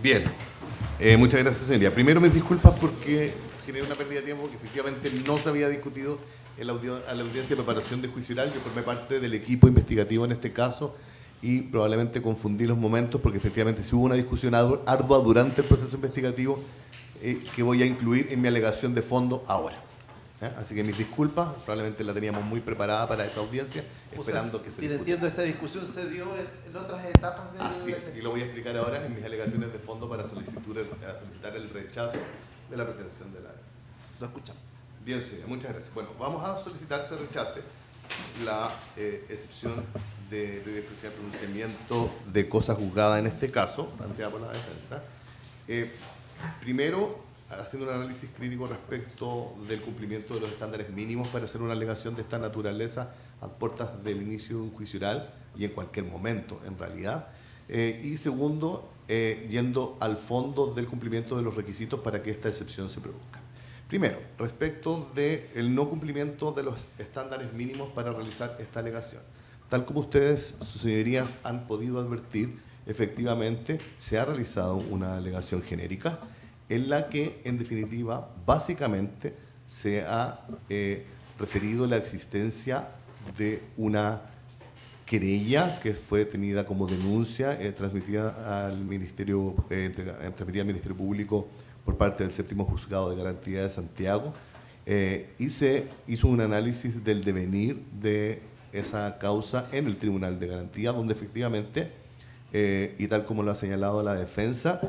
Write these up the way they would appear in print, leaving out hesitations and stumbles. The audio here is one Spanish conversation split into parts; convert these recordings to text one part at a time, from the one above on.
Bien, muchas gracias, señoría. Primero, mis disculpas porque generé una pérdida de tiempo que efectivamente no se había discutido a la audiencia de preparación de juicio oral. Yo formé parte del equipo investigativo en este caso y probablemente confundí los momentos porque efectivamente sí hubo una discusión ardua durante el proceso investigativo que voy a incluir en mi alegación de fondo ahora. Así que mis disculpas, probablemente la teníamos muy preparada para esa audiencia, esperando que se discutiera. Entiendo, esta discusión se dio en otras etapas del... Así es, y lo voy a explicar ahora en mis alegaciones de fondo para solicitar el rechazo de la pretensión de la defensa. Lo escuchamos. Bien, señor, muchas gracias. Bueno, vamos a solicitar se rechace la excepción de exclusión de pronunciamiento de cosa juzgada en este caso, planteada por la defensa. Primero, haciendo un análisis crítico respecto del cumplimiento de los estándares mínimos para hacer una alegación de esta naturaleza a puertas del inicio de un juicio oral y en cualquier momento, en realidad. Y segundo, yendo al fondo del cumplimiento de los requisitos para que esta excepción se produzca. Primero, respecto del no cumplimiento de los estándares mínimos para realizar esta alegación. Tal como ustedes, sus señorías, han podido advertir, efectivamente se ha realizado una alegación genérica en la que, en definitiva, básicamente se ha referido la existencia de una querella que fue tenida como denuncia, transmitida al Ministerio Público por parte del Séptimo Juzgado de Garantía de Santiago, y se hizo un análisis del devenir de esa causa en el Tribunal de Garantía, donde efectivamente, y tal como lo ha señalado la defensa,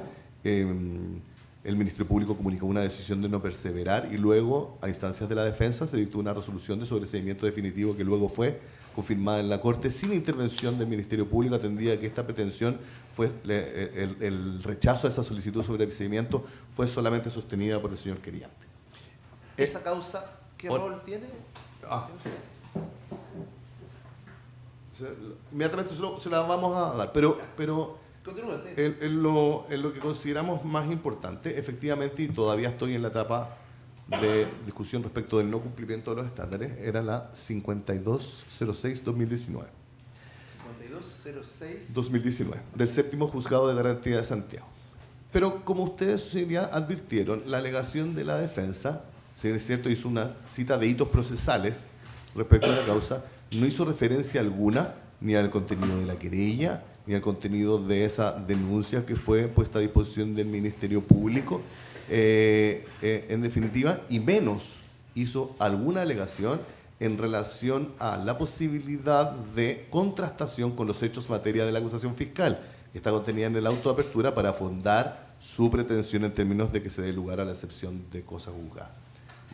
el Ministerio Público comunicó una decisión de no perseverar y luego, a instancias de la defensa, se dictó una resolución de sobreseimiento definitivo que luego fue confirmada en la Corte sin intervención del Ministerio Público, atendida que esta pretensión fue el rechazo a esa solicitud de sobreseimiento fue solamente sostenida por el señor querellante. ¿Esa causa qué rol tiene? Inmediatamente se la vamos a dar, pero continúa, sí. En lo que consideramos más importante, efectivamente, y todavía estoy en la etapa de discusión respecto del no cumplimiento de los estándares, era la 5206-2019. 5206-2019, del Séptimo Juzgado de Garantía de Santiago. Pero como ustedes ya advirtieron, la alegación de la defensa, si es cierto, hizo una cita de hitos procesales respecto a la causa, no hizo referencia alguna ni al contenido de la querella, ni al contenido de esa denuncia que fue puesta a disposición del Ministerio Público, en definitiva, y menos hizo alguna alegación en relación a la posibilidad de contrastación con los hechos materia de la acusación fiscal, que está contenida en el auto de apertura para fondar su pretensión en términos de que se dé lugar a la excepción de cosa juzgada.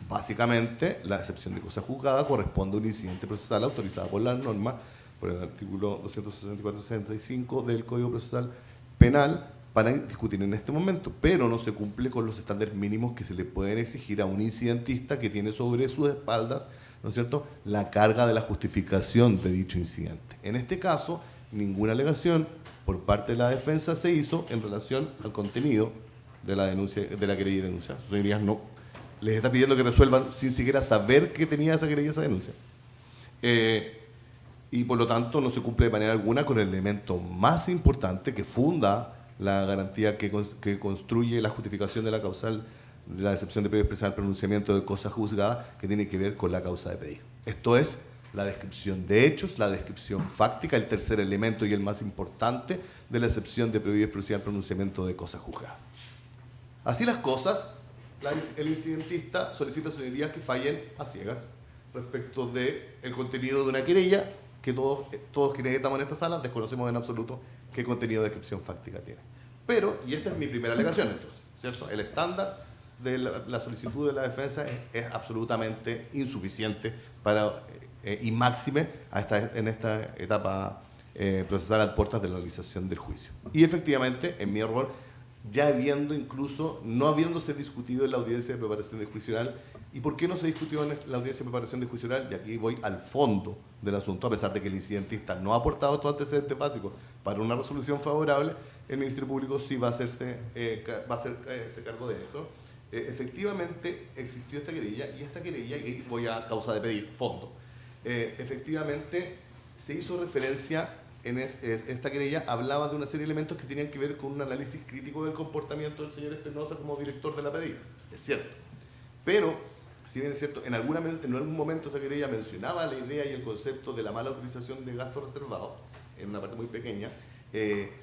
Básicamente, la excepción de cosa juzgada corresponde a un incidente procesal autorizado por la norma, por el artículo 264-65 del Código Procesal Penal, para discutir en este momento, pero no se cumple con los estándares mínimos que se le pueden exigir a un incidentista que tiene sobre sus espaldas, ¿no es cierto?, la carga de la justificación de dicho incidente. En este caso, ninguna alegación por parte de la defensa se hizo en relación al contenido de la denuncia, de la querella y denuncia. Sus señorías no les está pidiendo que resuelvan sin siquiera saber que tenía esa querella y esa denuncia. Y por lo tanto no se cumple de manera alguna con el elemento más importante que funda la garantía que construye la justificación de la causal de la excepción de previo expresar el pronunciamiento de cosa juzgada, que tiene que ver con la causa de pedir. Esto es la descripción de hechos, la descripción fáctica, el tercer elemento y el más importante de la excepción de previo expresar el pronunciamiento de cosa juzgada. Así las cosas, el incidentista solicita a sus señorías que fallen a ciegas respecto del contenido de una querella que todos quienes estamos en esta sala desconocemos en absoluto qué contenido de descripción fáctica tiene. Pero, y esta es mi primera alegación entonces, ¿cierto? El estándar de la solicitud de la defensa es absolutamente insuficiente para, y máxime en esta etapa procesal a puertas de la realización del juicio. Y efectivamente, en mi error, ya no habiéndose discutido en la audiencia de preparación de juicio oral. ¿Y por qué no se discutió en la audiencia de preparación de juicio oral? Y aquí voy al fondo del asunto, a pesar de que el incidentista no ha aportado estos antecedentes básicos para una resolución favorable, el Ministerio Público sí va a hacerse cargo de eso. Efectivamente existió esta querella, y voy a causa de pedir fondo. Efectivamente se hizo referencia esta querella hablaba de una serie de elementos que tenían que ver con un análisis crítico del comportamiento del señor Espinosa como director de la PDI. Es cierto. Pero, si bien es cierto, en algún momento esa querella mencionaba la idea y el concepto de la mala utilización de gastos reservados, en una parte muy pequeña,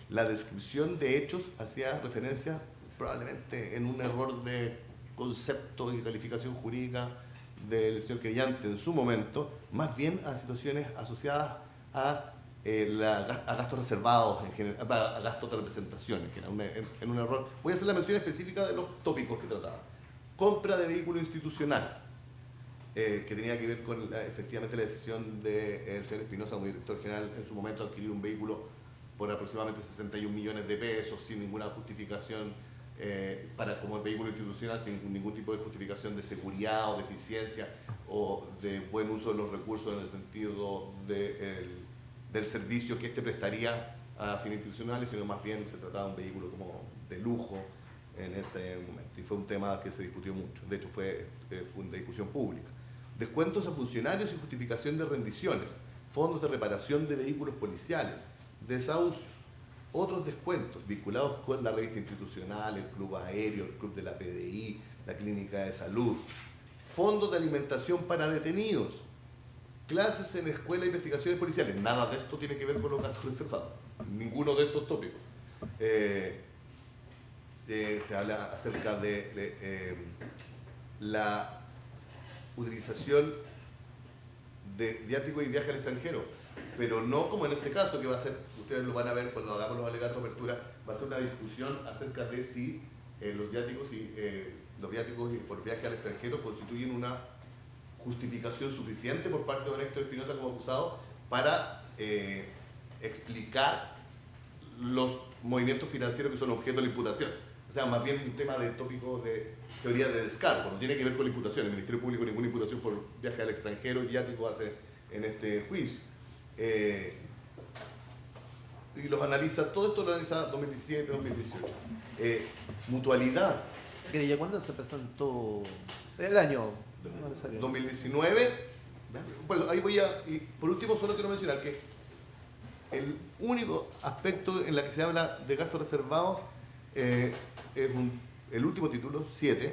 la descripción de hechos hacía referencia probablemente en un error de concepto y calificación jurídica del señor querellante en su momento, más bien a situaciones asociadas a gastos reservados, en general, a gastos de representaciones, que era en un error. Voy a hacer la mención específica de los tópicos que trataba. Compra de vehículo institucional, que tenía que ver con efectivamente la decisión del señor Espinosa como director general en su momento de adquirir un vehículo por aproximadamente 61 millones de pesos sin ninguna justificación como vehículo institucional, sin ningún tipo de justificación de seguridad o de eficiencia o de buen uso de los recursos en el sentido del servicio que éste prestaría a fines institucionales, sino más bien se trataba de un vehículo como de lujo en ese momento. Y fue un tema que se discutió mucho. De hecho, fue una discusión pública. Descuentos a funcionarios y justificación de rendiciones, fondos de reparación de vehículos policiales, desahucios, otros descuentos vinculados con la revista institucional, el club aéreo, el club de la PDI, la clínica de salud, fondos de alimentación para detenidos, clases en escuela e investigaciones policiales. Nada de esto tiene que ver con los gastos reservados, ninguno de estos tópicos. Se habla acerca de la utilización de viáticos y viaje al extranjero, pero no como en este caso, que va a ser, ustedes lo van a ver cuando hagamos los alegatos de apertura, va a ser una discusión acerca de si los viáticos por viaje al extranjero constituyen una justificación suficiente por parte de don Héctor Espinosa como acusado para explicar los movimientos financieros que son objeto de la imputación. O sea, más bien un tema de tópico de teoría de descargo, no tiene que ver con la imputación. El Ministerio Público ninguna imputación por viaje al extranjero y viático hace en este juicio. Y los analiza, todo esto lo analiza 2017, 2018. Mutualidad. ¿Ya cuándo se presentó? El año 2019. Bueno, ahí voy a... Y por último, solo quiero mencionar que el único aspecto en la que se habla de gastos reservados es el último título, 7,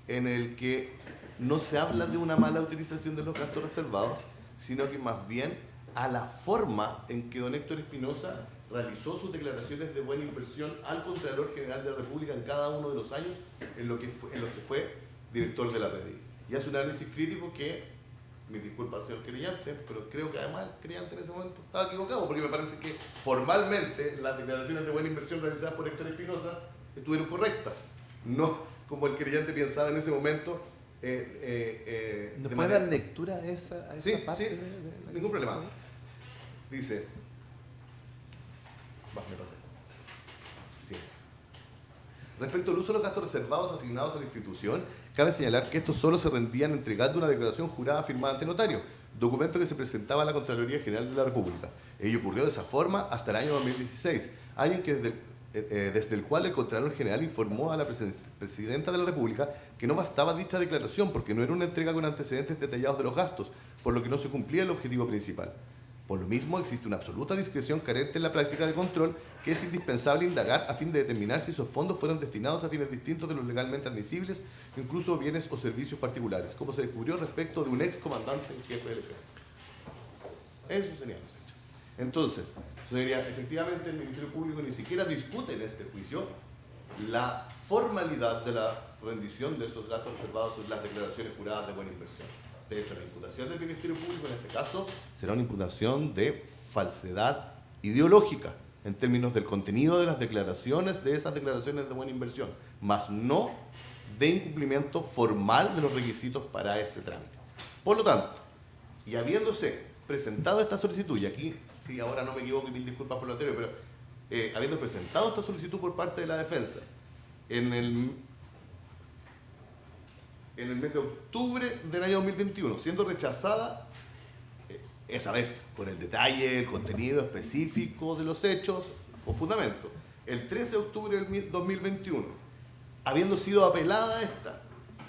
en el que no se habla de una mala utilización de los gastos reservados, sino que más bien a la forma en que don Héctor Espinosa realizó sus declaraciones de buena inversión al Contralor General de la República en cada uno de los años en los que fue director de la PDI. Y hace un análisis crítico que, me disculpa señor querellante, pero creo que además el querellante en ese momento estaba equivocado, porque me parece que formalmente las declaraciones de buena inversión realizadas por Héctor Espinosa estuvieron correctas, no como el querellante pensaba en ese momento. ¿Nos puede dar lectura a esa parte? Sí, ningún problema. Dice, me pasé. Sí. Respecto al uso de los gastos reservados asignados a la institución, cabe señalar que estos solo se rendían entregando una declaración jurada firmada ante notario, documento que se presentaba a la Contraloría General de la República. Ello ocurrió de esa forma hasta el año 2016, año en que desde el cual el Contralor General informó a la Presidenta de la República que no bastaba dicha declaración porque no era una entrega con antecedentes detallados de los gastos, por lo que no se cumplía el objetivo principal. Por lo mismo, existe una absoluta discreción carente en la práctica de control que es indispensable indagar a fin de determinar si esos fondos fueron destinados a fines distintos de los legalmente admisibles, incluso bienes o servicios particulares, como se descubrió respecto de un ex comandante en jefe del ejército. Eso serían los hechos. Entonces, efectivamente el Ministerio Público ni siquiera discute en este juicio la formalidad de la rendición de esos gastos reservados en las declaraciones juradas de buena inversión. De hecho, la imputación del Ministerio Público en este caso será una imputación de falsedad ideológica en términos del contenido de las declaraciones, de esas declaraciones de buena inversión, más no de incumplimiento formal de los requisitos para ese trámite. Por lo tanto, y habiéndose presentado esta solicitud, y aquí, si ahora no me equivoco y mil disculpas por lo anterior, pero habiendo presentado esta solicitud por parte de la defensa en el mes de octubre del año 2021, siendo rechazada esa vez por el detalle, el contenido específico de los hechos o fundamentos, el 13 de octubre del 2021, habiendo sido apelada esta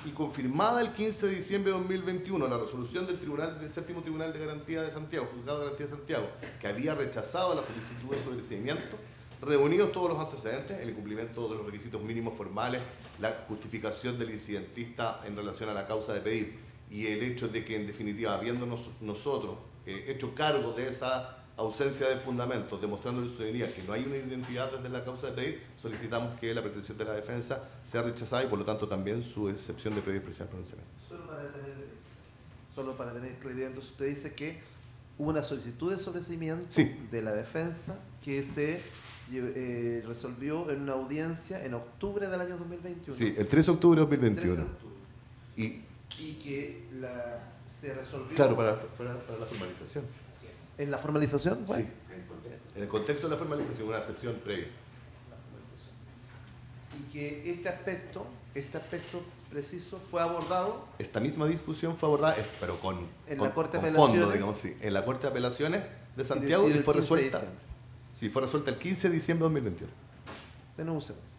y confirmada el 15 de diciembre de 2021 la resolución del Séptimo Tribunal de Garantía de Santiago, Juzgado de Garantía de Santiago, que había rechazado la solicitud de sobreseimiento, reunidos todos los antecedentes, el incumplimiento de los requisitos mínimos formales, la justificación del incidentista en relación a la causa de pedir y el hecho de que, en definitiva, habiéndonos nosotros hecho cargo de esa ausencia de fundamentos, demostrando su ciudadanía que no hay una identidad desde la causa de pedir, solicitamos que la pretensión de la defensa sea rechazada y, por lo tanto, también su excepción de previo y especial pronunciamiento. Solo para tener claridad, entonces usted dice que hubo una solicitud de sobreseimiento de la defensa que se resolvió en una audiencia en octubre del año 2021. Sí, el 3 de octubre de 2021. 3 de octubre. Y que se resolvió... Claro, para la formalización. ¿En la formalización? Bueno. Sí, en el contexto de la formalización, una excepción previa. Y que este aspecto preciso fue abordado... Esta misma discusión fue abordada, pero la Corte de Apelaciones, fondo, digamos, sí, en la Corte de Apelaciones de Santiago y fue resuelta. Sí, fue resuelta el 15 de diciembre de 2021. Denos un segundo.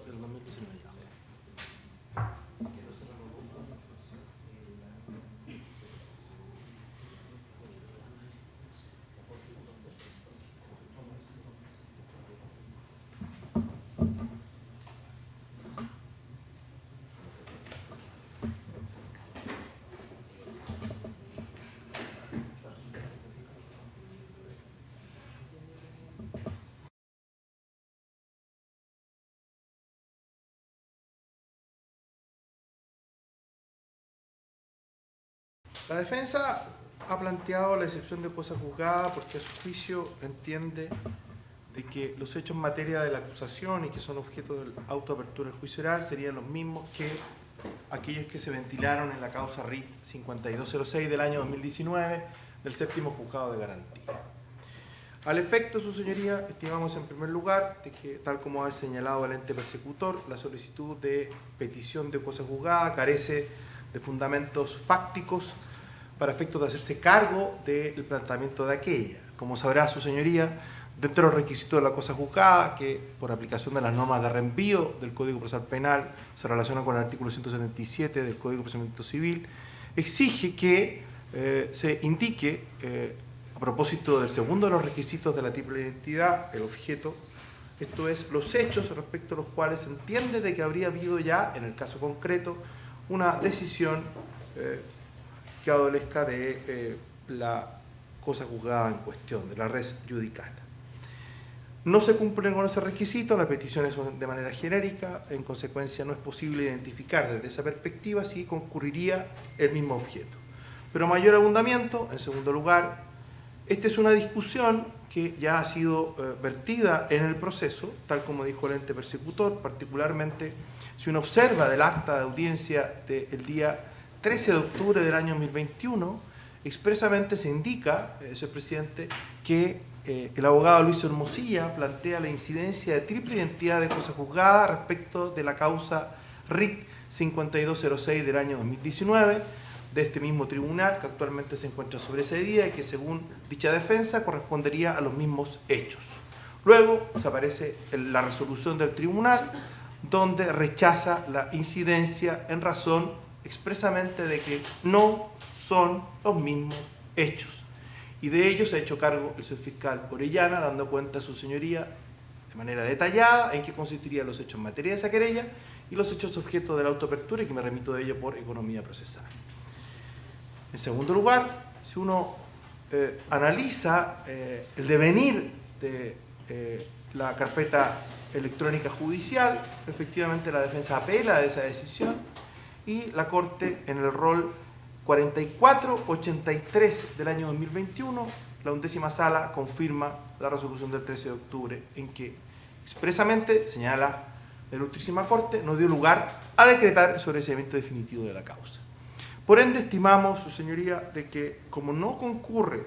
Del 2019. La defensa ha planteado la excepción de cosa juzgada porque a su juicio entiende de que los hechos en materia de la acusación y que son objeto de autoapertura del juicio oral serían los mismos que aquellos que se ventilaron en la causa RIT 5206 del año 2019 del séptimo juzgado de garantía. Al efecto, su señoría, estimamos en primer lugar de que, tal como ha señalado el ente persecutor, la solicitud de petición de cosa juzgada carece de fundamentos fácticos para efectos de hacerse cargo del planteamiento de aquella. Como sabrá su señoría, dentro de los requisitos de la cosa juzgada, que por aplicación de las normas de reenvío del Código Procesal Penal se relaciona con el artículo 177 del Código de Procedimiento Civil, exige que se indique, a propósito del segundo de los requisitos de la triple identidad, el objeto, esto es, los hechos respecto a los cuales se entiende de que habría habido ya, en el caso concreto, una decisión que adolezca de la cosa juzgada en cuestión, de la res judicata. No se cumplen con ese requisito, las peticiones son de manera genérica, en consecuencia no es posible identificar desde esa perspectiva si concurriría el mismo objeto. Pero mayor abundamiento, en segundo lugar, esta es una discusión que ya ha sido vertida en el proceso, tal como dijo el ente persecutor, particularmente si uno observa del acta de audiencia del día 13 de octubre del año 2021, expresamente se indica, señor presidente, que el abogado Luis Hermosilla plantea la incidencia de triple identidad de cosa juzgada respecto de la causa RIT 5206 del año 2019, de este mismo tribunal que actualmente se encuentra sobreseída y que según dicha defensa correspondería a los mismos hechos. Luego se aparece la resolución del tribunal donde rechaza la incidencia en razón expresamente de que no son los mismos hechos. Y de ello se ha hecho cargo el subfiscal Orellana, dando cuenta a su señoría de manera detallada en qué consistirían los hechos en materia de esa querella y los hechos objeto de la autoapertura, y que me remito de ello por economía procesal. En segundo lugar, si uno analiza el devenir de la carpeta electrónica judicial, efectivamente la defensa apela de esa decisión y la Corte, en el rol 4483 del año 2021, la 11ª Sala confirma la resolución del 13 de octubre en que expresamente señala la Ilustrísima Corte no dio lugar a decretar el sobreseimiento definitivo de la causa. Por ende, estimamos, su señoría, de que como no concurre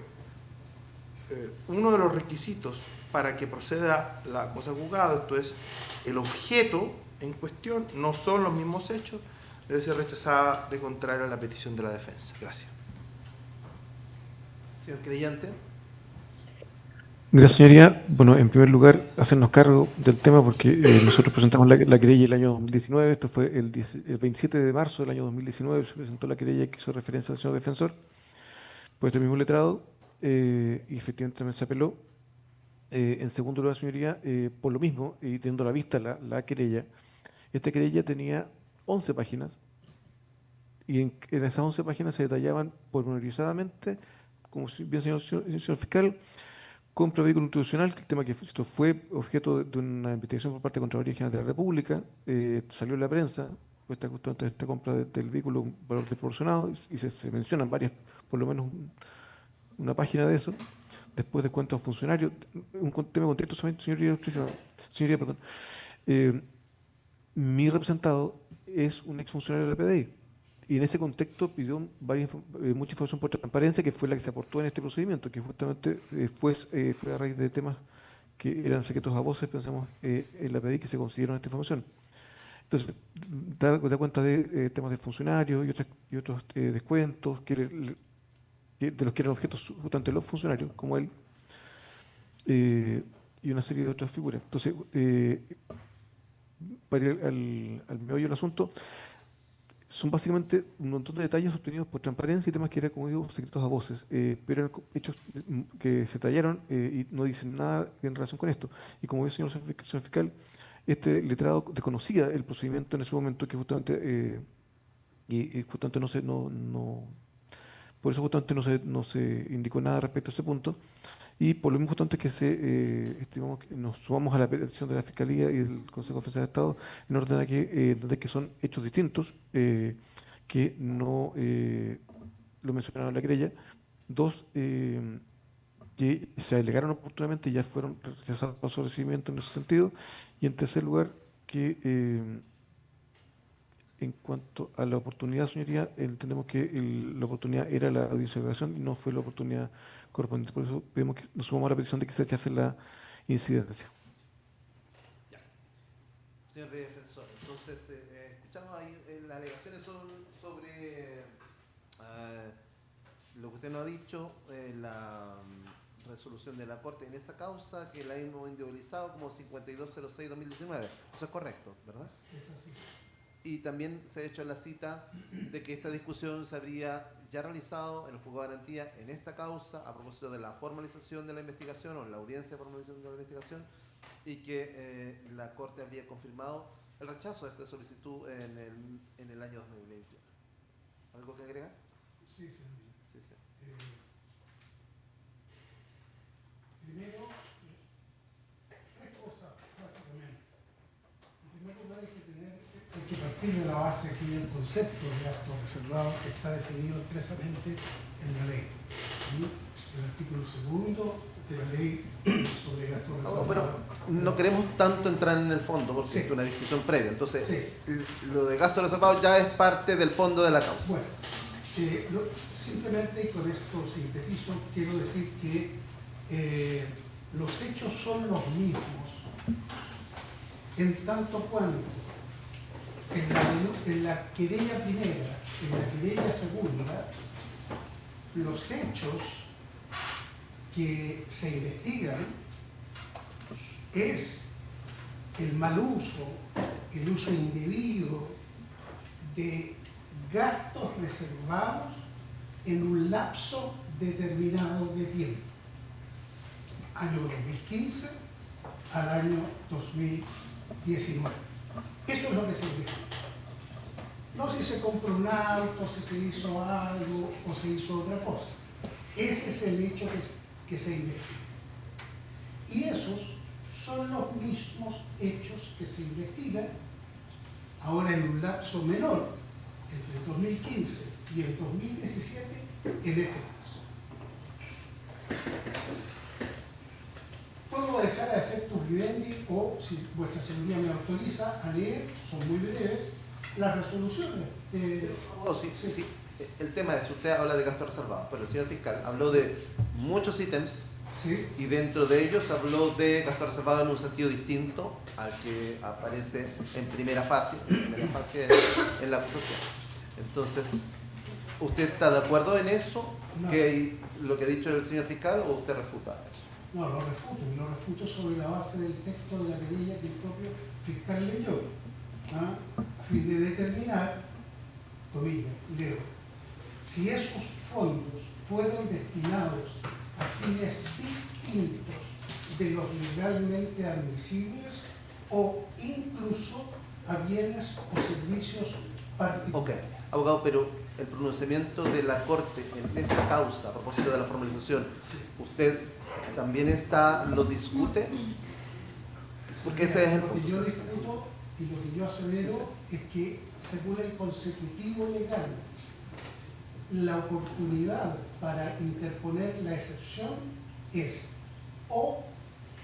uno de los requisitos para que proceda la cosa juzgada, esto es, el objeto en cuestión, no son los mismos hechos, debe ser rechazada de contrario a la petición de la defensa. Gracias. Señor creyente. Gracias, señoría. Bueno, en primer lugar, hacernos cargo del tema porque nosotros presentamos la querella el año 2019, esto fue el 27 de marzo del año 2019, se presentó la querella que hizo referencia al señor defensor, por este mismo letrado, y efectivamente también se apeló. En segundo lugar, señoría, por lo mismo, y teniendo a la vista la querella, esta querella tenía 11 páginas, y en esas 11 páginas se detallaban pormenorizadamente, como bien señor fiscal, con prueba constitucional, que el tema que esto fue objeto de una investigación por parte de la Contraloría General de la República, salió en la prensa, justamente esta compra del vehículo, un valor desproporcionado, y se mencionan varias, por lo menos una página de eso. Después de cuentos funcionarios, un tema de contexto solamente, señoría, perdón. Mi representado es un exfuncionario de la PDI y en ese contexto pidió mucha información por transparencia, que fue la que se aportó en este procedimiento, que justamente fue a raíz de temas que eran secretos a voces, pensamos, en la PDI, que se consiguieron esta información. Entonces, da cuenta de temas de funcionarios y otros descuentos de los que eran objetos justamente los funcionarios, como él, y una serie de otras figuras. Entonces, para ir al meollo del asunto, son básicamente un montón de detalles obtenidos por transparencia y temas que eran, como digo, secretos a voces, pero eran hechos que se tallaron y no dicen nada en relación con esto. Y como dice el señor fiscal, este letrado desconocía el procedimiento en ese momento, que justamente, y justamente por eso justamente no se indicó nada respecto a ese punto, y por lo mismo justamente que estimamos que nos sumamos a la petición de la Fiscalía y del Consejo de Defensa de Estado en orden a que entender que son hechos distintos, que no lo mencionaron en la querella. Dos, que se alegaron oportunamente y ya fueron rechazados por su recibimiento en ese sentido. Y en tercer lugar, que en cuanto a la oportunidad, señoría, entendemos que la oportunidad era la audiencia de grabación y no fue la oportunidad correspondiente. Por eso pedimos que nos sumamos a la petición de que se rechace la incidencia. Ya. Señor defensor, entonces, escuchamos ahí, las alegaciones son sobre lo que usted nos ha dicho, la resolución de la Corte en esa causa, que la hemos individualizado como 5206-2019. Eso es correcto, ¿verdad? Eso sí. Y también se ha hecho la cita de que esta discusión se habría ya realizado en el juzgado de garantía en esta causa a propósito de la formalización de la investigación o la audiencia de formalización de la investigación, y que la Corte habría confirmado el rechazo de esta solicitud en el año 2021. ¿Algo que agregar? Sí, señor. Sí, sí. Primero, tres cosas básicamente. En primer lugar, hay que partir de la base aquí del concepto de acto reservado, que está definido expresamente en la ley. El artículo 2 de la ley sobre gasto reservado. Pero no queremos tanto entrar en el fondo, porque es una discusión previa. Entonces, lo de gasto reservado ya es parte del fondo de la causa. Bueno, simplemente, y con esto sintetizo, quiero decir que los hechos son los mismos en tanto cuanto en la querella primera, en la querella segunda, los hechos que se investigan es el mal uso el uso indebido de gastos reservados en un lapso determinado de tiempo, año 2015 al año 2019. Eso es lo que se investiga. No si se compró un auto, si se hizo algo o se hizo otra cosa. Ese es el hecho que se investiga. Y esos son los mismos hechos que se investigan ahora en un lapso menor, entre el 2015 y el 2017, en este caso. Puedo dejar a efectos vivendi o, si vuestra señoría me autoriza, a leer, son muy breves, las resoluciones. Sí. El tema es, usted habla de gastos reservados, pero el señor fiscal habló de muchos ítems. Sí. Y dentro de ellos habló de gasto reservado en un sentido distinto al que aparece en primera fase en la acusación. Entonces, ¿usted está de acuerdo en eso? No. Que lo que ha dicho el señor fiscal, o usted refuta eso? No, lo refuto, y lo refuto sobre la base del texto de la querella que el propio fiscal leyó, a fin de determinar, comillas, leo, si esos fondos fueron destinados a fines distintos de los legalmente admisibles o incluso a bienes o servicios particulares. Ok, abogado, pero el pronunciamiento de la Corte en esta causa, a propósito de la formalización, ¿usted también lo discute? Porque ese es el Lo que punto. yo discuto y lo que yo asevero es que, según el consecutivo legal, la oportunidad para interponer la excepción es o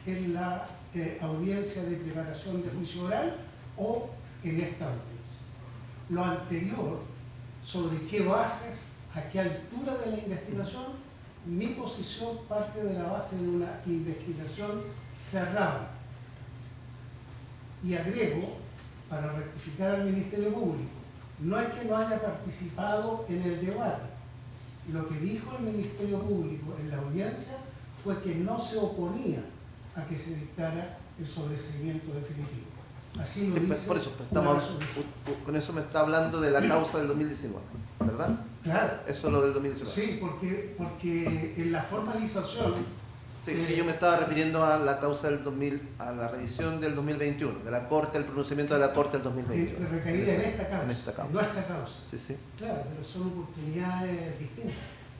en la audiencia de preparación de juicio oral o en esta audiencia. Lo anterior, sobre qué bases, a qué altura de la investigación, mi posición parte de la base de una investigación cerrada. Y agrego, para rectificar al Ministerio Público, no es que no haya participado en el debate. Lo que dijo el Ministerio Público en la audiencia fue que no se oponía a que se dictara el sobreseimiento definitivo. Así lo Sí, dice por eso, una resolución. con eso me está hablando de la causa del 2019, ¿verdad? Claro. Eso es lo del 2019. Sí, porque en la formalización... Sí, que yo me estaba refiriendo a la causa del a la revisión del 2021, de la Corte, el pronunciamiento de la Corte del 2021. recaía en esta causa, En esta causa. en nuestra causa. Sí, sí. Claro, pero son oportunidades distintas.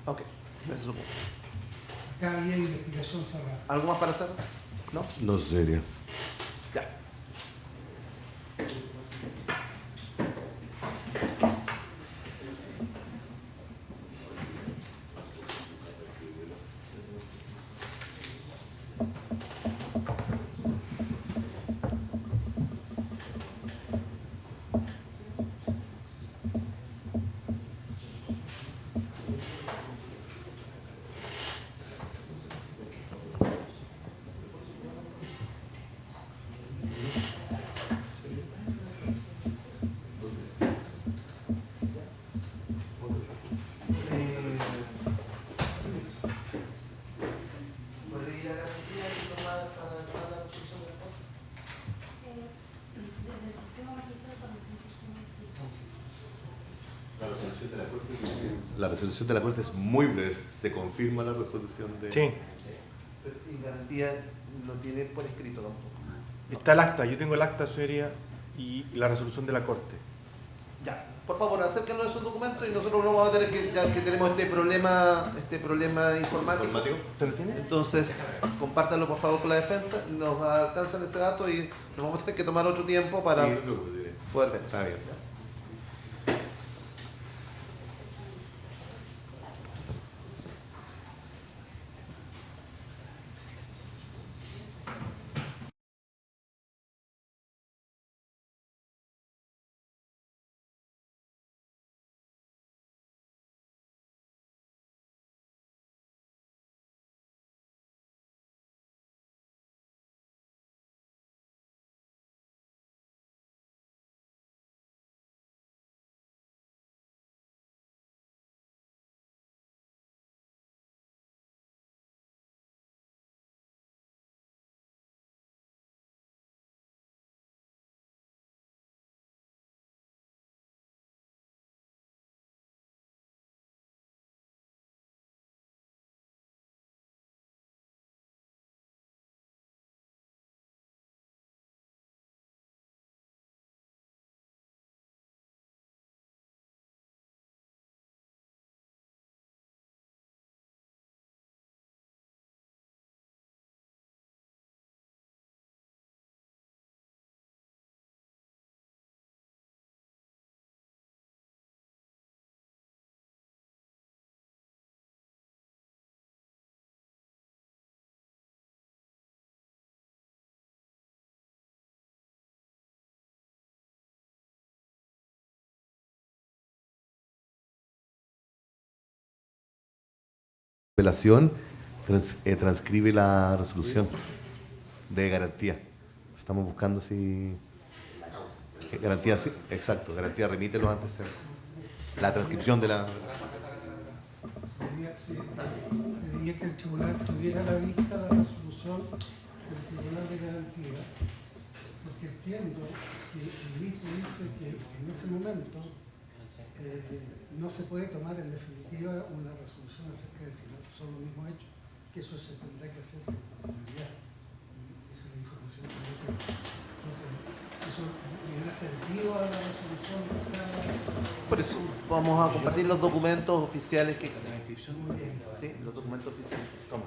Ok, ese es su punto. Acá había investigación cerrada. ¿Algo más para hacer? ¿No? No sería. Ya. La resolución de la Corte es muy breve. Se confirma la resolución de... Sí, Y garantía no tiene por escrito tampoco. está el acta, yo tengo el acta, señoría, y la resolución de la Corte. Ya, por favor, acérquenos a esos documentos y nosotros vamos a tener que, ya que tenemos este problema informático. ¿Usted lo tiene? Entonces, compártanlo por favor con la defensa, nos alcanzan ese dato y nos vamos a tener que tomar otro tiempo para Sí, no se preocupe, poder ver. está bien. apelación transcribe la resolución de garantía. Estamos buscando si... Garantía, sí, exacto. Garantía remite los antecedentes. La transcripción de la... Pediría que el tribunal tuviera a la vista la resolución del tribunal de garantía, porque entiendo que el mismo dice que en ese momento no se puede tomar en definitiva una resolución acerca de si son los mismos hechos, que eso se tendrá que hacer con posterioridad. Esa es la información que yo tengo. Entonces, eso le da sentido a la resolución de Por eso vamos a compartir los documentos oficiales que existen. Muy bien. Sí, los documentos oficiales. Toma.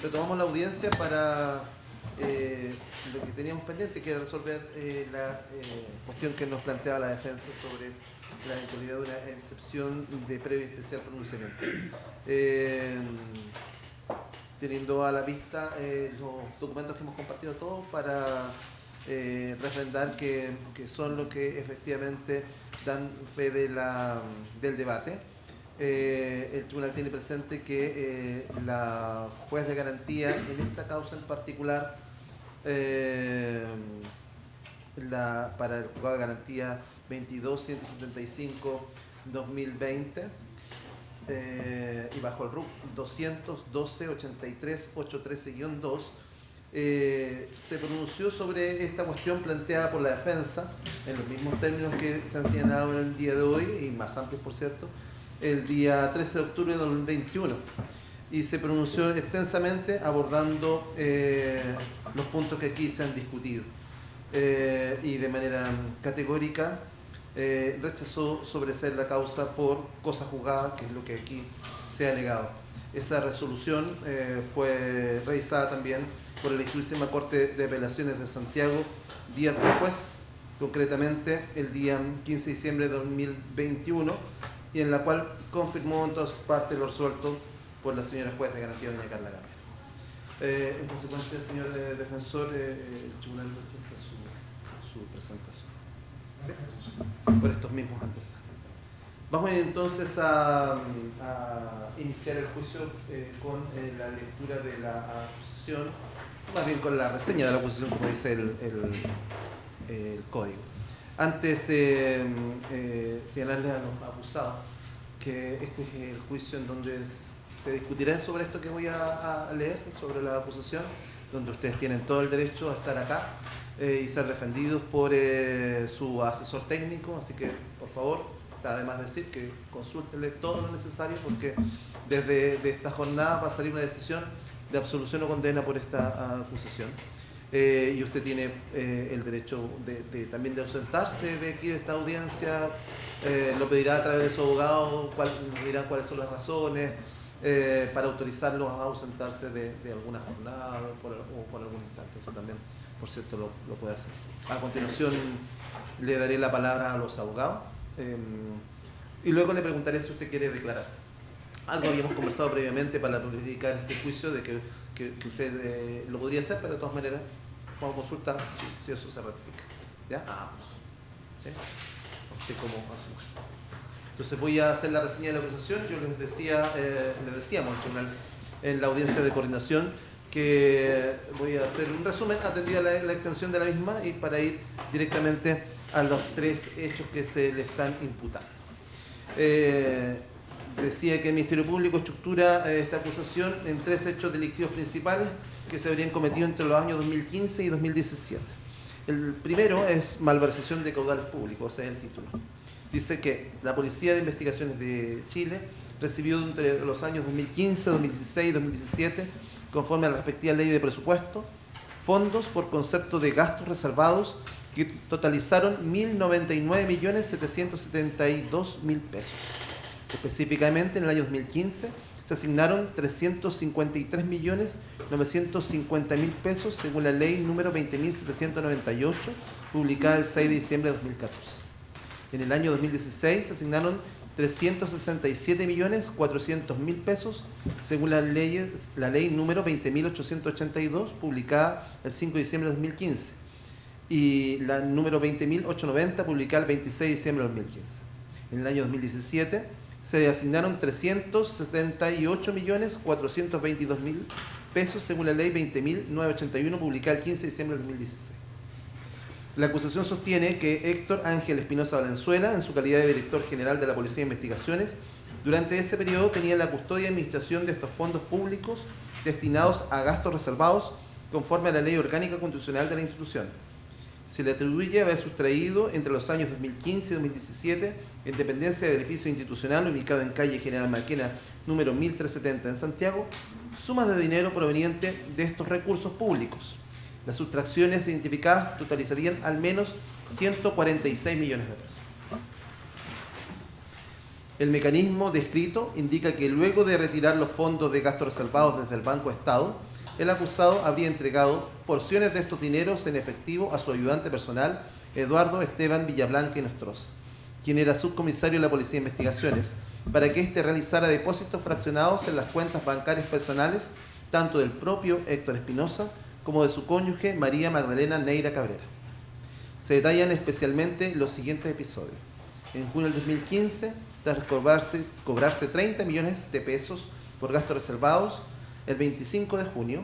retomamos la audiencia para lo que teníamos pendiente, que era resolver la cuestión que nos planteaba la defensa sobre la eventualidad de una excepción de previo y especial pronunciamiento. Teniendo a la vista los documentos que hemos compartido todos para refrendar que son lo que efectivamente dan fe del debate. El tribunal tiene presente que la juez de garantía en esta causa en particular, para el juzgado de garantía 22.175/2020 y bajo el RUC 212-83-813-2, se pronunció sobre esta cuestión planteada por la defensa en los mismos términos que se han señalado en el día de hoy, y más amplios por cierto, el día 13 de octubre de 2021, y se pronunció extensamente abordando los puntos que aquí se han discutido, y de manera categórica rechazó sobreseer la causa por cosa juzgada, que es lo que aquí se ha alegado. Esa resolución fue revisada también por la Ilustrísima Corte de Apelaciones de Santiago días después, concretamente el día 15 de diciembre de 2021, y en la cual confirmó en todas partes lo resuelto por la señora juez de garantía, doña Carla Gamero. En consecuencia, señor defensor, el tribunal rechaza su presentación. ¿Sí? Por estos mismos antecedentes. Vamos entonces a iniciar el juicio con la lectura de la acusación, más bien con la reseña de la acusación, como dice el código. Antes, señalarles a los acusados que este es el juicio en donde se discutirá sobre esto que voy a leer, sobre la acusación, donde ustedes tienen todo el derecho a estar acá y ser defendidos por su asesor técnico, así que por favor, está de más decir que consúltenle todo lo necesario, porque desde esta jornada va a salir una decisión de absolución o condena por esta acusación. Y usted tiene el derecho también de ausentarse de aquí de esta audiencia, lo pedirá a través de su abogado, dirán cuáles son las razones para autorizarlos a ausentarse de alguna jornada o por algún instante. Eso también, por cierto, lo puede hacer. A continuación le daré la palabra a los abogados y luego le preguntaré si usted quiere declarar. Algo habíamos conversado previamente para dedicar este juicio de que usted lo podría hacer, pero de todas maneras vamos a consultar si eso se ratifica. ¿Ya? ¿Sí? Usted como asume. Entonces voy a hacer la reseña de la acusación. Yo les decíamos en la audiencia de coordinación que voy a hacer un resumen atendida la extensión de la misma, y para ir directamente a los 3 hechos que se le están imputando. Decía que el Ministerio Público estructura esta acusación en 3 hechos delictivos principales que se habrían cometido entre los años 2015 y 2017. El primero es malversación de caudales públicos, ese es el título. Dice que la Policía de Investigaciones de Chile recibió entre los años 2015, 2016 y 2017, conforme a la respectiva ley de presupuesto, fondos por concepto de gastos reservados que totalizaron 1.099.772.000 pesos. Específicamente, en el año 2015 se asignaron 353.950.000 pesos según la ley número 20.798, publicada el 6 de diciembre de 2014. En el año 2016 se asignaron 367.400.000 pesos según la ley número 20.882, publicada el 5 de diciembre de 2015, y la número 20.890, publicada el 26 de diciembre de 2015. En el año 2017 se asignaron 378.422.000 pesos según la ley 20.981, publicada el 15 de diciembre de 2016. La acusación sostiene que Héctor Ángel Espinosa Valenzuela, en su calidad de director general de la Policía de Investigaciones, durante ese periodo tenía la custodia y administración de estos fondos públicos destinados a gastos reservados conforme a la Ley Orgánica Constitucional de la institución. Se le atribuye haber sustraído entre los años 2015 y 2017, en dependencia del edificio institucional ubicado en calle General Marquena, número 1370 en Santiago, sumas de dinero provenientes de estos recursos públicos. Las sustracciones identificadas totalizarían al menos 146 millones de pesos. El mecanismo descrito indica que luego de retirar los fondos de gastos reservados desde el Banco Estado, el acusado habría entregado porciones de estos dineros en efectivo a su ayudante personal, Eduardo Esteban Villablanca y Nostroza, quien era subcomisario de la Policía de Investigaciones, para que éste realizara depósitos fraccionados en las cuentas bancarias personales, tanto del propio Héctor Espinosa como de su cónyuge María Magdalena Neira Cabrera. Se detallan especialmente los siguientes episodios. En junio del 2015, tras cobrarse 30 millones de pesos por gastos reservados, el 25 de junio,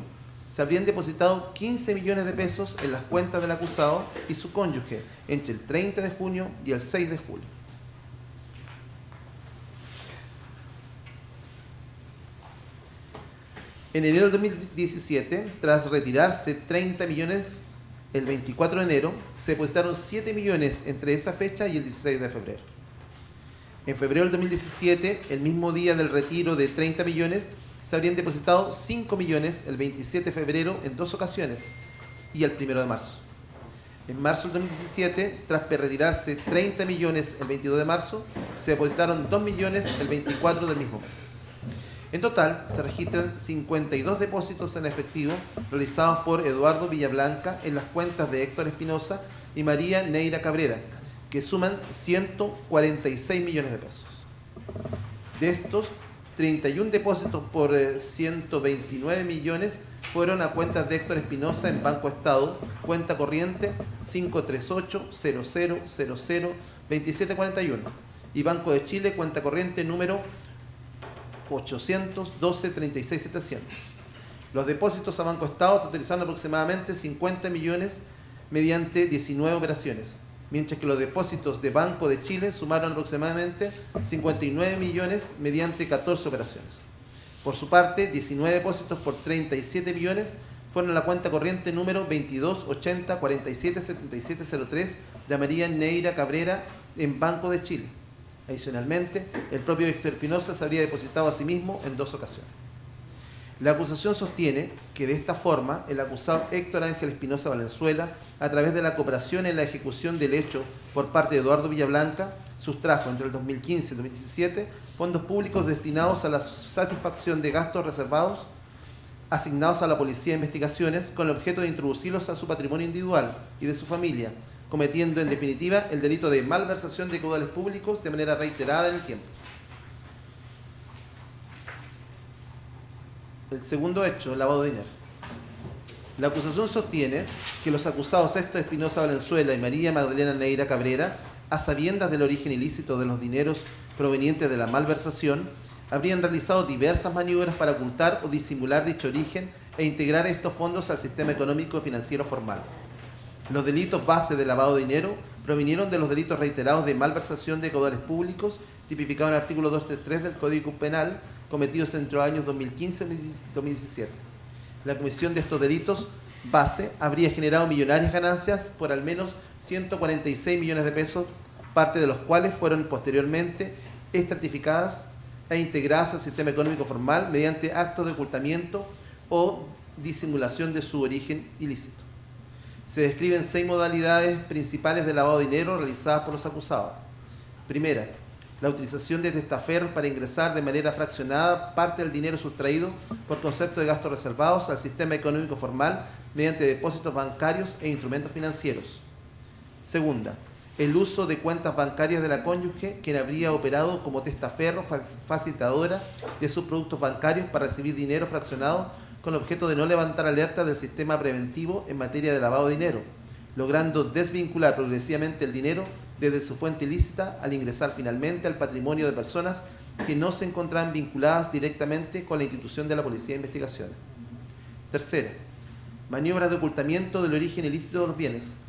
se habrían depositado 15 millones de pesos en las cuentas del acusado y su cónyuge entre el 30 de junio y el 6 de julio. En enero del 2017, tras retirarse 30 millones el 24 de enero, se depositaron 7 millones entre esa fecha y el 16 de febrero. En febrero del 2017, el mismo día del retiro de 30 millones, se habrían depositado 5 millones el 27 de febrero en 2 ocasiones y el 1 de marzo. En marzo del 2017, tras retirarse 30 millones el 22 de marzo, se depositaron 2 millones el 24 del mismo mes. En total, se registran 52 depósitos en efectivo realizados por Eduardo Villablanca en las cuentas de Héctor Espinosa y María Neira Cabrera, que suman 146 millones de pesos. De estos, 31 depósitos por 129 millones fueron a cuentas de Héctor Espinosa en Banco Estado, cuenta corriente 538-0000-2741 y Banco de Chile, cuenta corriente número 812-36700. Los depósitos a Banco Estado totalizaron aproximadamente 50 millones mediante 19 operaciones, mientras que los depósitos de Banco de Chile sumaron aproximadamente 59 millones mediante 14 operaciones. Por su parte, 19 depósitos por 37 millones fueron a la cuenta corriente número 2280477703 de María Neira Cabrera en Banco de Chile. Adicionalmente, el propio Héctor Espinosa se habría depositado a sí mismo en 2 ocasiones. La acusación sostiene que de esta forma el acusado Héctor Ángel Espinosa Valenzuela, a través de la cooperación en la ejecución del hecho por parte de Eduardo Villablanca, sustrajo entre el 2015 y el 2017 fondos públicos destinados a la satisfacción de gastos reservados asignados a la Policía de Investigaciones con el objeto de introducirlos a su patrimonio individual y de su familia, cometiendo en definitiva el delito de malversación de caudales públicos de manera reiterada en el tiempo. El segundo hecho, el lavado de dinero. La acusación sostiene que los acusados Héctor Espinosa Valenzuela y María Magdalena Neira Cabrera, a sabiendas del origen ilícito de los dineros provenientes de la malversación, habrían realizado diversas maniobras para ocultar o disimular dicho origen e integrar estos fondos al sistema económico y financiero formal. Los delitos base de lavado de dinero provinieron de los delitos reiterados de malversación de caudales públicos, tipificados en el artículo 233 del Código Penal, cometidos entre los años 2015 y 2017. La comisión de estos delitos base habría generado millonarias ganancias por al menos 146 millones de pesos, parte de los cuales fueron posteriormente estratificadas e integradas al sistema económico formal mediante actos de ocultamiento o disimulación de su origen ilícito. Se describen 6 modalidades principales de lavado de dinero realizadas por los acusados. Primera, la utilización de testaferros para ingresar de manera fraccionada parte del dinero sustraído por concepto de gastos reservados al sistema económico formal mediante depósitos bancarios e instrumentos financieros. Segunda, el uso de cuentas bancarias de la cónyuge, quien habría operado como testaferro facilitadora de sus productos bancarios para recibir dinero fraccionado con el objeto de no levantar alerta del sistema preventivo en materia de lavado de dinero, logrando desvincular progresivamente el dinero desde su fuente ilícita al ingresar finalmente al patrimonio de personas que no se encontraban vinculadas directamente con la institución de la Policía de Investigaciones. Tercera, maniobras de ocultamiento del origen ilícito de los bienes.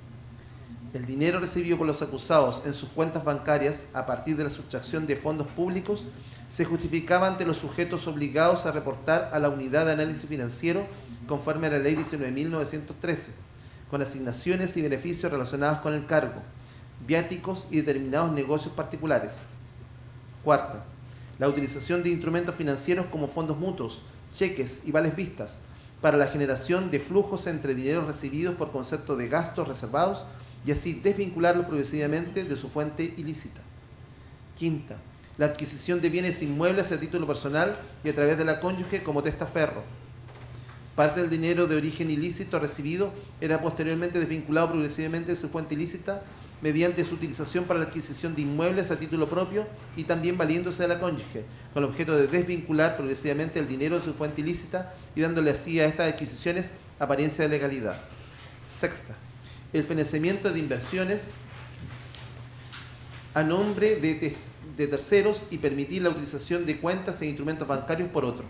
El dinero recibido por los acusados en sus cuentas bancarias a partir de la sustracción de fondos públicos se justificaba ante los sujetos obligados a reportar a la Unidad de Análisis Financiero conforme a la Ley 19.913, con asignaciones y beneficios relacionados con el cargo, viáticos y determinados negocios particulares. Cuarta, la utilización de instrumentos financieros como fondos mutuos, cheques y vales vistas para la generación de flujos entre dineros recibidos por concepto de gastos reservados y así desvincularlos progresivamente de su fuente ilícita. Quinta, la adquisición de bienes inmuebles a título personal y a través de la cónyuge como testaferro. Parte del dinero de origen ilícito recibido era posteriormente desvinculado progresivamente de su fuente ilícita mediante su utilización para la adquisición de inmuebles a título propio y también valiéndose de la cónyuge, con el objeto de desvincular progresivamente el dinero de su fuente ilícita y dándole así a estas adquisiciones apariencia de legalidad. Sexta, el financiamiento de inversiones a nombre de terceros y permitir la utilización de cuentas e instrumentos bancarios por otro.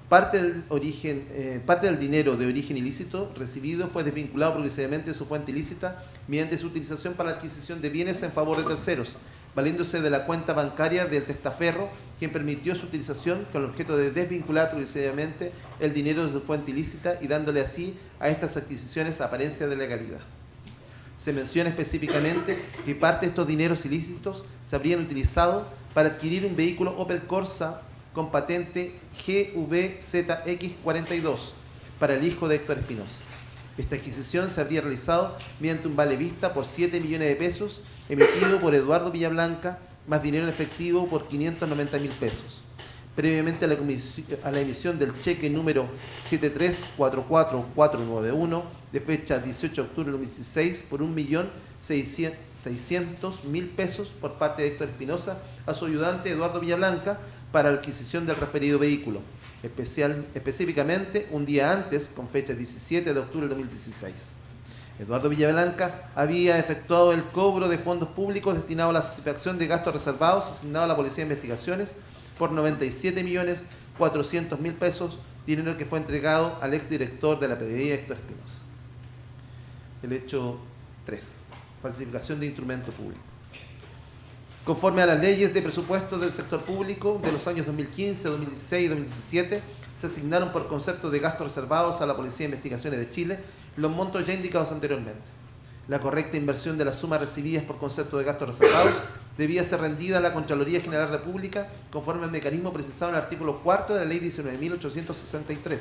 Parte del dinero de origen ilícito recibido fue desvinculado progresivamente de su fuente ilícita mediante su utilización para la adquisición de bienes en favor de terceros, valiéndose de la cuenta bancaria del testaferro, quien permitió su utilización con el objeto de desvincular progresivamente el dinero de su fuente ilícita y dándole así a estas adquisiciones apariencia de legalidad. Se menciona específicamente que parte de estos dineros ilícitos se habrían utilizado para adquirir un vehículo Opel Corsa con patente GVZX42 para el hijo de Héctor Espinosa. Esta adquisición se habría realizado mediante un vale vista por 7 millones de pesos emitido por Eduardo Villablanca, más dinero en efectivo por 590.000 pesos. Previamente a la emisión del cheque número 7344491 de fecha 18 de octubre de 2016 por 1.600.000 pesos por parte de Héctor Espinosa a su ayudante Eduardo Villablanca para la adquisición del referido vehículo, específicamente un día antes, con fecha 17 de octubre de 2016. Eduardo Villablanca había efectuado el cobro de fondos públicos destinados a la satisfacción de gastos reservados asignados a la Policía de Investigaciones por 97.400.000 pesos, dinero que fue entregado al exdirector de la PDI, Héctor Espinosa. El hecho 3. Falsificación de instrumento público. Conforme a las leyes de presupuesto del sector público de los años 2015, 2016 y 2017, se asignaron por concepto de gastos reservados a la Policía de Investigaciones de Chile los montos ya indicados anteriormente. La correcta inversión de las sumas recibidas por concepto de gastos reservados debía ser rendida a la Contraloría General de la República conforme al mecanismo precisado en el artículo 4 de la Ley 19.863,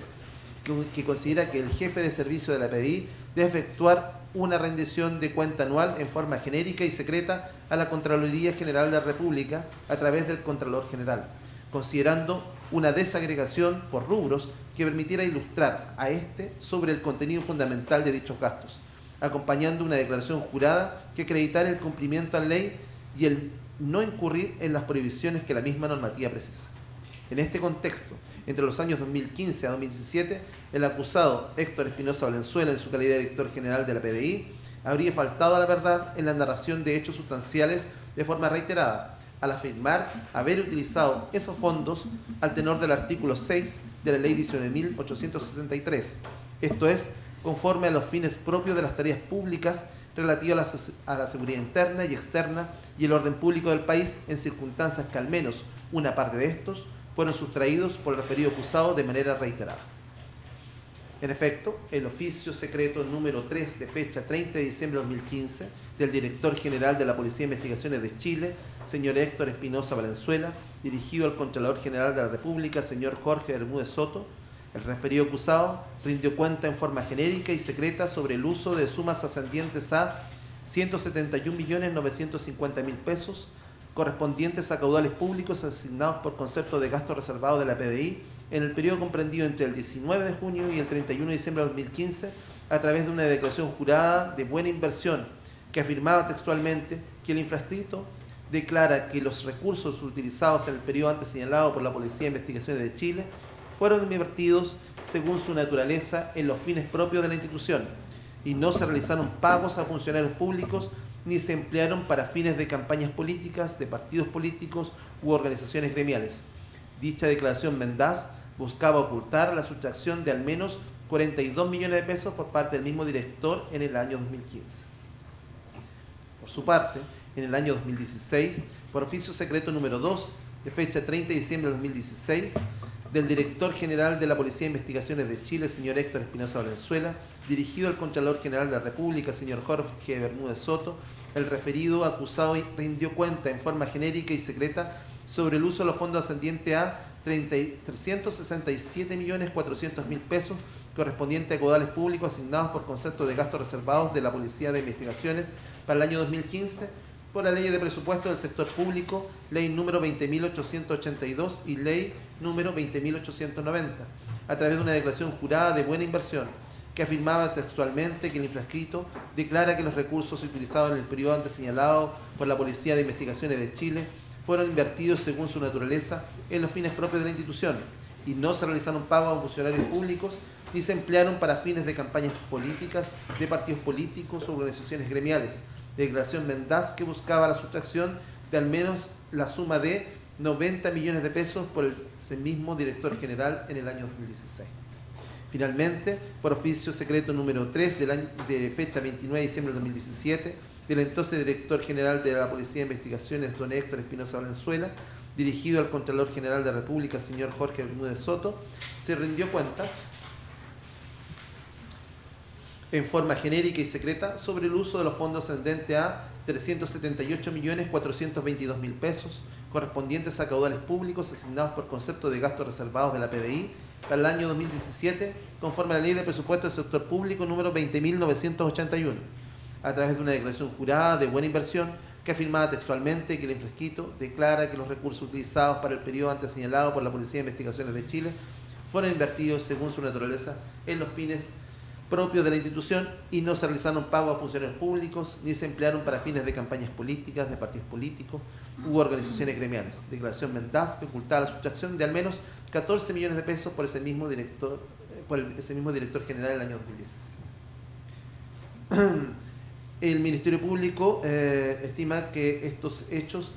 que considera que el jefe de servicio de la PDI debe efectuar una rendición de cuenta anual en forma genérica y secreta a la Contraloría General de la República a través del Contralor General, considerando una desagregación por rubros que permitiera ilustrar a este sobre el contenido fundamental de dichos gastos, acompañando una declaración jurada que acreditara el cumplimiento a la ley y el no incurrir en las prohibiciones que la misma normativa precisa. En este contexto, entre los años 2015 a 2017, el acusado Héctor Espinosa Valenzuela, en su calidad de director general de la PDI, habría faltado a la verdad en la narración de hechos sustanciales de forma reiterada, al afirmar haber utilizado esos fondos al tenor del artículo 6 de la Ley 19.863, esto es, conforme a los fines propios de las tareas públicas relativas a la seguridad interna y externa y el orden público del país, en circunstancias que al menos una parte de estos fueron sustraídos por el referido acusado de manera reiterada. En efecto, el oficio secreto número 3 de fecha 30 de diciembre de 2015 del director general de la Policía de Investigaciones de Chile, señor Héctor Espinosa Valenzuela, dirigido al Contralor General de la República, señor Jorge Bermúdez Soto, el referido acusado rindió cuenta en forma genérica y secreta sobre el uso de sumas ascendientes a 171.950.000 pesos correspondientes a caudales públicos asignados por concepto de gasto reservado de la PDI en el periodo comprendido entre el 19 de junio y el 31 de diciembre de 2015 a través de una declaración jurada de buena inversión que afirmaba textualmente que el infrascrito declara que los recursos utilizados en el periodo antes señalado por la Policía de Investigaciones de Chile fueron invertidos según su naturaleza en los fines propios de la institución y no se realizaron pagos a funcionarios públicos ni se emplearon para fines de campañas políticas, de partidos políticos u organizaciones gremiales. Dicha declaración mendaz buscaba ocultar la sustracción de al menos 42 millones de pesos por parte del mismo director en el año 2015. Por su parte, en el año 2016, por oficio secreto número 2, de fecha 30 de diciembre de 2016, del director general de la Policía de Investigaciones de Chile, señor Héctor Espinosa Valenzuela, dirigido al Contralor General de la República, señor Jorge Bermúdez Soto, el referido acusado rindió cuenta en forma genérica y secreta sobre el uso de los fondos ascendientes a 367.400.000 pesos correspondientes a caudales públicos asignados por concepto de gastos reservados de la Policía de Investigaciones para el año 2015 por la Ley de Presupuesto del Sector Público, Ley número 20.882 y Ley número 20.890, a través de una declaración jurada de buena inversión, que afirmaba textualmente que el infrascrito declara que los recursos utilizados en el periodo antes señalado por la Policía de Investigaciones de Chile fueron invertidos según su naturaleza en los fines propios de la institución y no se realizaron pagos a funcionarios públicos ni se emplearon para fines de campañas políticas de partidos políticos o organizaciones gremiales. Declaración mendaz que buscaba la sustracción de al menos la suma de 90 millones de pesos por ese mismo director general en el año 2016. Finalmente, por oficio secreto número 3 de fecha 29 de diciembre del 2017, del entonces director general de la Policía de Investigaciones, don Héctor Espinosa Valenzuela, dirigido al Contralor General de la República, señor Jorge Bermúdez Soto, se rindió cuenta en forma genérica y secreta sobre el uso de los fondos ascendentes a 378.422.000 pesos correspondientes a caudales públicos asignados por concepto de gastos reservados de la PDI para el año 2017, conforme a la Ley de Presupuesto del Sector Público número 20.981, a través de una declaración jurada de buena inversión que afirmaba textualmente que el infrascrito declara que los recursos utilizados para el periodo antes señalado por la Policía de Investigaciones de Chile fueron invertidos según su naturaleza en los fines propios de la institución y no se realizaron pagos a funcionarios públicos ni se emplearon para fines de campañas políticas, de partidos políticos u organizaciones gremiales. Declaración mendaz que ocultaba la sustracción de al menos 14 millones de pesos por ese mismo director general en el año 2016. El Ministerio Público estima que estos hechos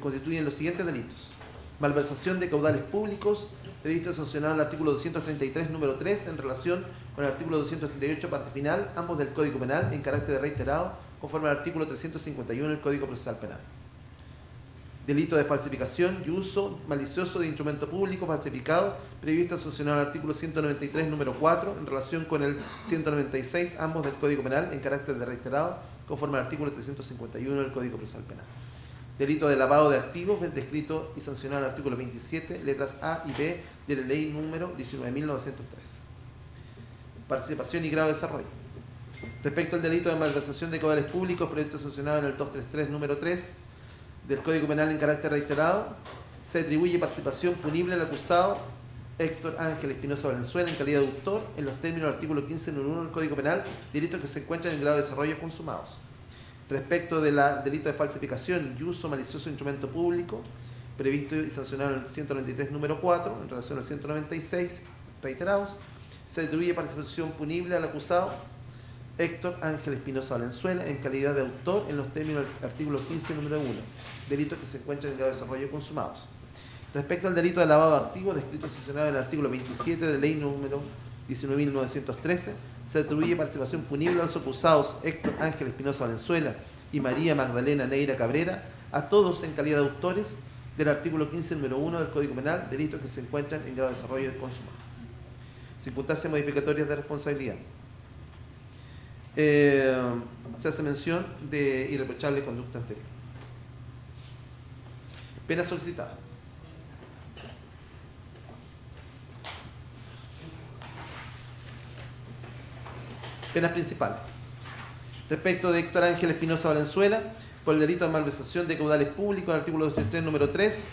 constituyen los siguientes delitos: malversación de caudales públicos, previsto y sancionado en el artículo 233, número 3, en relación con el artículo 238, parte final, ambos del Código Penal, en carácter de reiterado, conforme al artículo 351 del Código Procesal Penal. Delito de falsificación y uso malicioso de instrumento público falsificado, previsto y sancionado en el artículo 193, número 4, en relación con el 196, ambos del Código Penal, en carácter de reiterado, conforme al artículo 351 del Código Procesal Penal. Delito de lavado de activos, descrito y sancionado en el artículo 27, letras A y B de la Ley número 19.903. Participación y grado de desarrollo. Respecto al delito de malversación de caudales públicos, previsto y sancionado en el 233, número 3 del Código Penal en carácter reiterado, se atribuye participación punible al acusado Héctor Ángel Espinosa Valenzuela en calidad de autor en los términos del artículo 15, número 1 del Código Penal, delitos que se encuentran en grado de desarrollo consumados. Respecto del delito de falsificación y uso malicioso de instrumento público, previsto y sancionado en el 193, número 4, en relación al 196, reiterados, se atribuye participación punible al acusado Héctor Ángel Espinosa Valenzuela en calidad de autor en los términos del artículo 15, número 1, delitos que se encuentran en grado de desarrollo consumados. Respecto al delito de lavado de activos, descrito y sancionado en el artículo 27 de la Ley número 19.913, se atribuye participación punible a los acusados Héctor Ángel Espinosa Valenzuela y María Magdalena Neira Cabrera, a todos en calidad de autores del artículo 15, número 1 del Código Penal, delitos que se encuentran en grado de desarrollo consumado. Circunstancias modificatorias de responsabilidad. Se hace mención de irreprochable conducta anterior. Pena solicitada. Penas principales. Respecto de Héctor Ángel Espinosa Valenzuela, por el delito de malversación de caudales públicos, el artículo 203, número 3,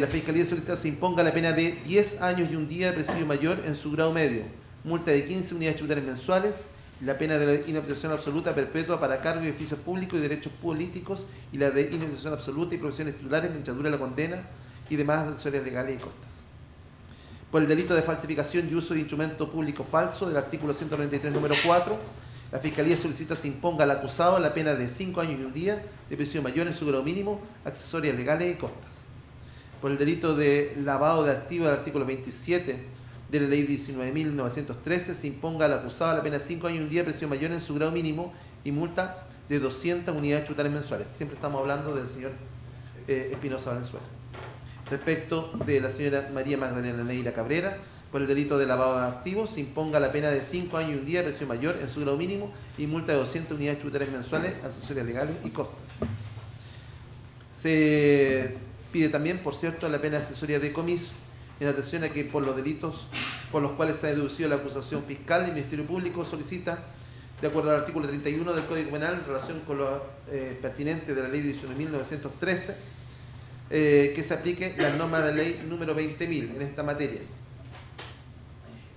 la Fiscalía solicita se imponga la pena de 10 años y un día de presidio mayor en su grado medio, multa de 15 unidades tributarias mensuales, la pena de la inhabilitación absoluta perpetua para cargos y beneficios públicos y derechos políticos y la de inhabilitación absoluta y profesiones titulares mientras dure la condena y demás accesorias legales y costas. Por el delito de falsificación y uso de instrumento público falso del artículo 193, número 4, la Fiscalía solicita se imponga al acusado la pena de 5 años y un día de prisión mayor en su grado mínimo, accesorias legales y costas. Por el delito de lavado de activos del artículo 27 de la Ley 19.913, se imponga al acusado la pena de 5 años y un día de prisión mayor en su grado mínimo y multa de 200 unidades tributarias mensuales. Siempre estamos hablando del señor Espinosa Valenzuela. Respecto de la señora María Magdalena Neira Cabrera, por el delito de lavado de activos, se imponga la pena de 5 años y un día de prisión mayor en su grado mínimo y multa de 200 unidades tributarias mensuales, accesorias legales y costas. Se pide también, por cierto, la pena accesoria de comiso, en atención a que por los delitos por los cuales se ha deducido la acusación fiscal, el Ministerio Público solicita, de acuerdo al artículo 31 del Código Penal, en relación con lo pertinente de la Ley 19.913, que se aplique la norma de la Ley número 20.000 en esta materia.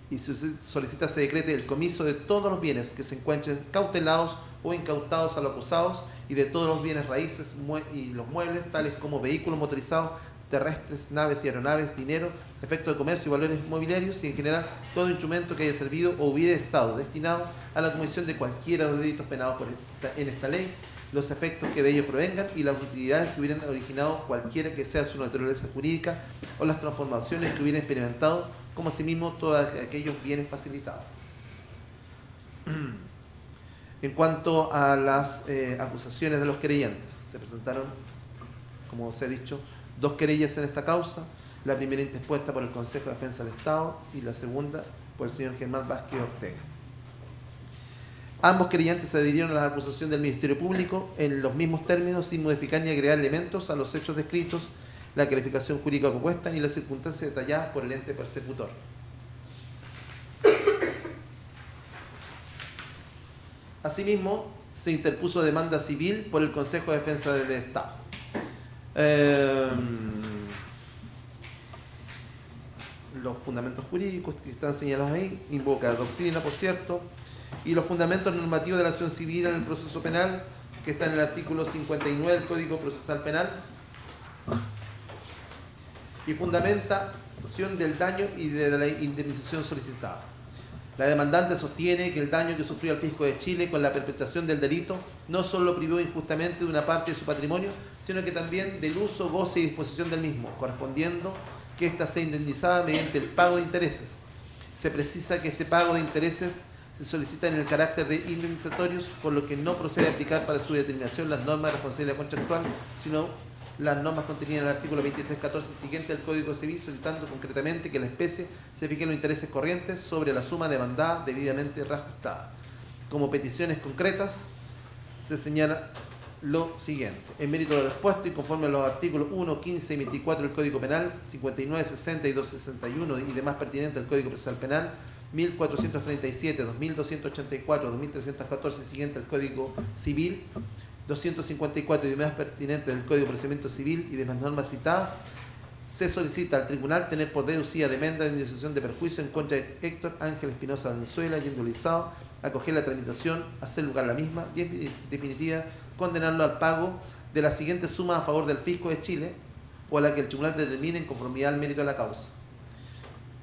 y solicita se decrete el comiso de todos los bienes que se encuentren cautelados o incautados a los acusados y de todos los bienes raíces y los muebles, tales como vehículos motorizados, terrestres, naves y aeronaves, dinero, efectos de comercio y valores mobiliarios y en general todo instrumento que haya servido o hubiera estado destinado a la comisión de cualquiera de los delitos penados en esta ley, los efectos que de ellos provengan y las utilidades que hubieran originado cualquiera que sea su naturaleza jurídica o las transformaciones que hubieran experimentado, como asimismo todos aquellos bienes facilitados. En cuanto a las acusaciones de los querellantes, se presentaron, como se ha dicho, 2 querellas en esta causa, la primera interpuesta por el Consejo de Defensa del Estado y la segunda por el señor Germán Vázquez Ortega. Ambos querellantes se adhirieron a la acusación del Ministerio Público en los mismos términos, sin modificar ni agregar elementos a los hechos descritos, la calificación jurídica propuesta ni las circunstancias detalladas por el ente persecutor. Asimismo, se interpuso demanda civil por el Consejo de Defensa del Estado. Los fundamentos jurídicos que están señalados ahí, invoca doctrina, por cierto, y los fundamentos normativos de la acción civil en el proceso penal, que está en el artículo 59 del Código Procesal Penal, y fundamentación del daño y de la indemnización solicitada. La demandante sostiene que el daño que sufrió el fisco de Chile con la perpetración del delito no solo privó injustamente de una parte de su patrimonio, sino que también del uso, goce y disposición del mismo, correspondiendo que ésta sea indemnizada mediante el pago de intereses. Se precisa que este pago de intereses se solicita en el carácter de indemnizatorios, por lo que no procede a aplicar para su determinación las normas de responsabilidad contractual, sino las normas contenidas en el artículo 23.14 siguiente del Código Civil, solicitando concretamente que la especie se fije en los intereses corrientes sobre la suma demandada debidamente reajustada. Como peticiones concretas, se señala lo siguiente. En mérito de lo expuesto y conforme a los artículos 1, 15 y 24 del Código Penal, 59, 60 y 261 y demás pertinentes del Código Procesal Penal, 1437, 2284, 2314 y siguiente del Código Civil, 254 y demás pertinentes del Código de Procedimiento Civil y demás normas citadas, se solicita al tribunal tener por deducida demanda de indemnización de perjuicio en contra de Héctor Ángel Espinosa Valenzuela, yendo Lizao, acoger la tramitación, hacer lugar a la misma y en definitiva condenarlo al pago de la siguiente suma a favor del fisco de Chile o a la que el tribunal determine en conformidad al mérito de la causa.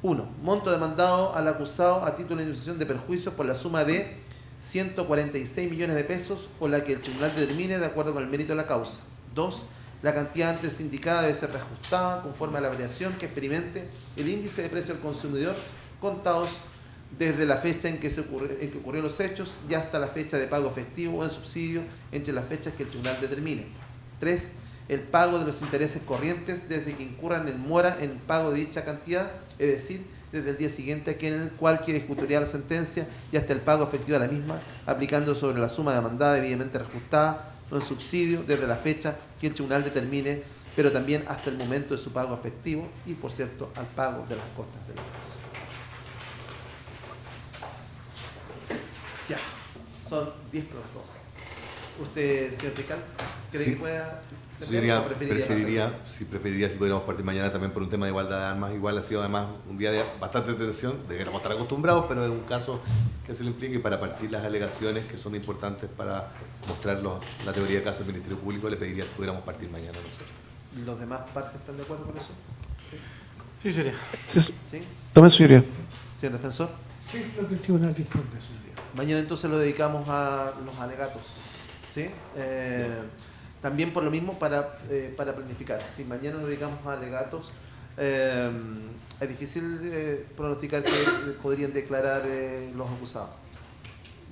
1. Monto demandado al acusado a título de indemnización de perjuicios por la suma de 146 millones de pesos o la que el tribunal determine de acuerdo con el mérito de la causa. 2. La cantidad antes indicada debe ser reajustada conforme a la variación que experimente el índice de precio del consumidor contados desde la fecha en que ocurrieron los hechos y hasta la fecha de pago efectivo o en subsidio entre las fechas que el tribunal determine. 3. El pago de los intereses corrientes desde que incurran en mora en el pago de dicha cantidad, es decir, desde el día siguiente en el cual quede ejecutoriada la sentencia y hasta el pago efectivo de la misma, aplicando sobre la suma demandada debidamente reajustada o en subsidio desde la fecha que el tribunal determine, pero también hasta el momento de su pago efectivo y, por cierto, al pago de las costas de la causa. Ya, son 10 por las 12. ¿Usted, señor fiscal, cree que pueda...? Preferiría si pudiéramos partir mañana también por un tema de igualdad de armas. Igual ha sido además un día de bastante tensión, deberíamos estar acostumbrados, pero es un caso que se lo implica y para partir las alegaciones que son importantes para mostrar la teoría de caso del Ministerio Público, le pediría si pudiéramos partir mañana nosotros. ¿Los demás partes están de acuerdo con eso? Sí, señoría. ¿Sí? Tome, señoría. Señor defensor. Sí, lo que el tribunal dispone, señoría. Mañana entonces lo dedicamos a los alegatos. ¿Sí? También por lo mismo para planificar. Si mañana nos dedicamos a alegatos, es difícil pronosticar que podrían declarar los acusados.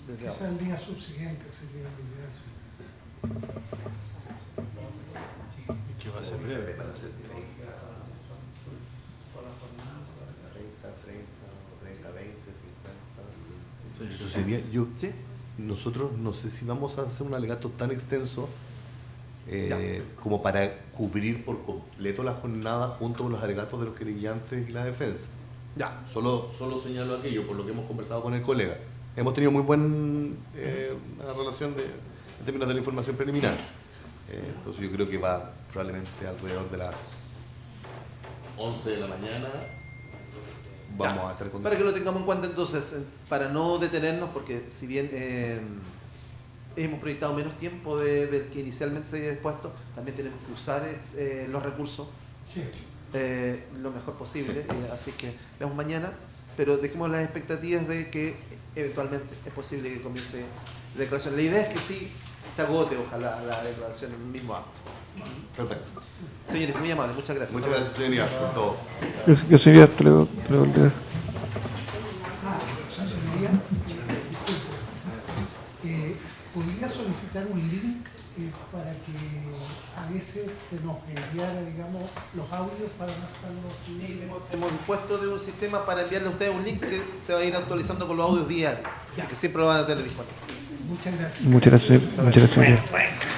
Desde Quizá ahora. el día subsiguiente sería lo ideal, señoría. Que va a ser breve. Para hacer 30, 20, 50. Eso sería, ¿Sí? nosotros no sé si vamos a hacer un alegato tan extenso como para cubrir por completo la jornada junto con los alegatos de los querellantes y la defensa. Ya. Solo señalo aquello por lo que hemos conversado con el colega. Hemos tenido muy buena relación en términos de la información preliminar. Entonces yo creo que va probablemente alrededor de las 11 de la mañana vamos a estar con... Para que lo tengamos en cuenta entonces, para no detenernos, porque si bien hemos proyectado menos tiempo del que inicialmente se había dispuesto, también tenemos que usar los recursos Sí. lo mejor posible, así que veamos mañana, pero dejemos las expectativas de que eventualmente es posible que comience la declaración. La idea es que sí se agote, ojalá, la declaración en el mismo acto. Perfecto. Señores, muy amables, muchas gracias. Muchas gracias, señoría, por todo. Yo sería, te lo gracias. Señoría, disculpe, ¿podría solicitar un link para que a veces se nos enviara, digamos, los audios para no estarlos... Sí, hemos dispuesto de un sistema para enviarle a ustedes un link que se va a ir actualizando con los audios diarios, que siempre lo van a tener disponible. Muchas gracias. Muchas gracias, señoría. Bueno.